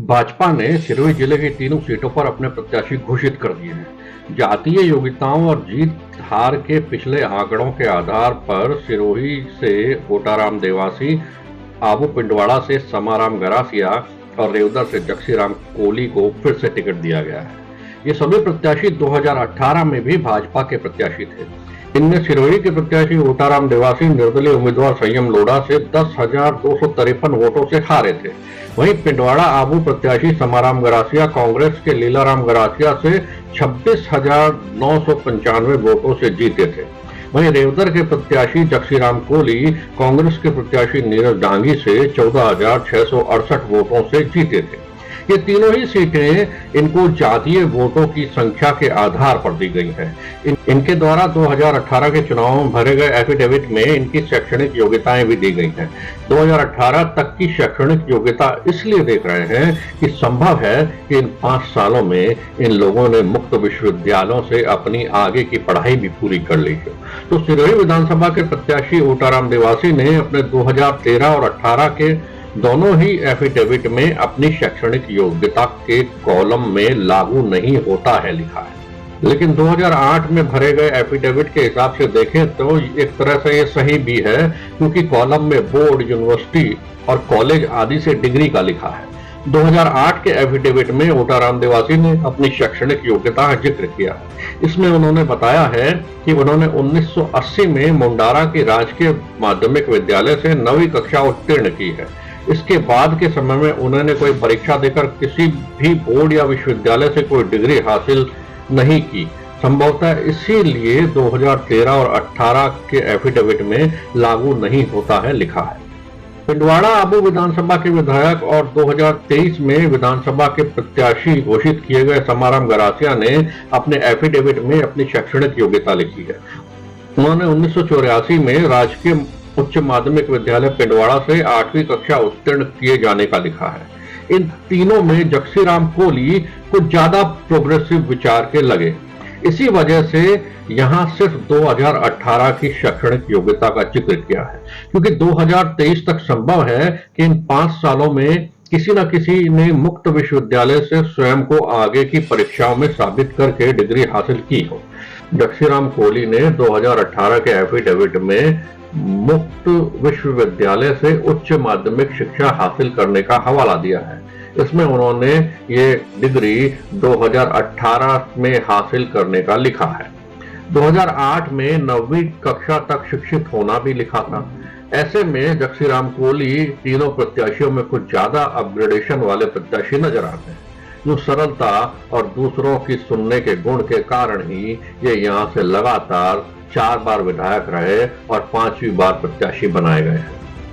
भाजपा ने सिरोही जिले की तीनों सीटों पर अपने प्रत्याशी घोषित कर दिए हैं। जातीय योग्यताओं और जीत हार के पिछले आंकड़ों के आधार पर सिरोही से ओटाराम देवासी, आबू पिंडवाड़ा से समाराम गरासिया और रेवदर से जक्सीराम कोली को फिर से टिकट दिया गया है। ये सभी प्रत्याशी 2018 में भी भाजपा के प्रत्याशी थे। इनमें सिरोही के प्रत्याशी ओटाराम देवासी निर्दलीय उम्मीदवार संयम लोढ़ा से 10,253 वोटों से हारे थे। वहीं पिंडवाड़ा आबू प्रत्याशी समाराम गरासिया कांग्रेस के लीलाराम गरासिया से 26,995 वोटों से जीते थे। वहीं रेवदर के प्रत्याशी जक्सीराम कोली कांग्रेस के प्रत्याशी नीरज डांगी से 14,668 वोटों से जीते थे। ये तीनों ही सीटें इनको जातीय वोटों की संख्या के आधार पर दी गई हैं। इनके द्वारा 2018 के चुनाव में भरे गए एफिडेविट में इनकी शैक्षणिक योग्यताएं भी दी गई हैं। 2018 तक की शैक्षणिक योग्यता इसलिए देख रहे हैं कि संभव है कि इन 5 सालों में इन लोगों ने मुक्त विश्वविद्यालयों से अपनी आगे की पढ़ाई भी पूरी कर ली है। तो सिरोही विधानसभा के प्रत्याशी ओटाराम देवासी ने अपने 2013 और 18 के दोनों ही एफिडेविट में अपनी शैक्षणिक योग्यता के कॉलम में लागू नहीं होता है लिखा है, लेकिन 2008 में भरे गए एफिडेविट के हिसाब से देखें तो एक तरह से ये सही भी है, क्योंकि कॉलम में बोर्ड, यूनिवर्सिटी और कॉलेज आदि से डिग्री का लिखा है। 2008 के एफिडेविट में ओटाराम देवासी ने अपनी शैक्षणिक योग्यता का जिक्र किया है। इसमें उन्होंने बताया है कि उन्होंने 1980 में मुंडारा के राजकीय माध्यमिक विद्यालय से 9वीं कक्षा उत्तीर्ण की है। इसके बाद के समय में उन्होंने कोई परीक्षा देकर किसी भी बोर्ड या विश्वविद्यालय से कोई डिग्री हासिल नहीं की। संभवतः इसीलिए 2013 और 18 के एफिडेविट में लागू नहीं होता है लिखा है। पिंडवाड़ा आबू विधानसभा के विधायक और 2023 में विधानसभा के प्रत्याशी घोषित किए गए समाराम गरासिया ने अपने एफिडेविट में अपनी शैक्षणिक योग्यता लिखी है। उन्होंने 1984 में राजकीय उच्च माध्यमिक विद्यालय पिंडवाड़ा से 8वीं कक्षा उत्तीर्ण किए जाने का लिखा है। इन तीनों में जक्सीराम कोली कुछ ज्यादा प्रोग्रेसिव विचार के लगे। इसी वजह से यहां सिर्फ 2018 की शैक्षणिक योग्यता का जिक्र किया है, क्योंकि 2023 तक संभव है कि इन 5 सालों में किसी न किसी ने मुक्त विश्वविद्यालय से स्वयं को आगे की परीक्षाओं में साबित करके डिग्री हासिल की हो। जक्सीराम कोली ने 2018 के एफिडेविट में मुक्त विश्वविद्यालय से उच्च माध्यमिक शिक्षा हासिल करने का हवाला दिया है। इसमें उन्होंने ये डिग्री 2018 में हासिल करने का लिखा है। 2008 में 9वीं कक्षा तक शिक्षित होना भी लिखा था। ऐसे में जक्सीराम कोली तीनों प्रत्याशियों में कुछ ज्यादा अपग्रेडेशन वाले प्रत्याशी नजर आते हैं, जो सरलता और दूसरों की सुनने के गुण के कारण ही ये यहाँ से लगातार 4 बार विधायक रहे और 5वीं बार प्रत्याशी बनाए गए हैं।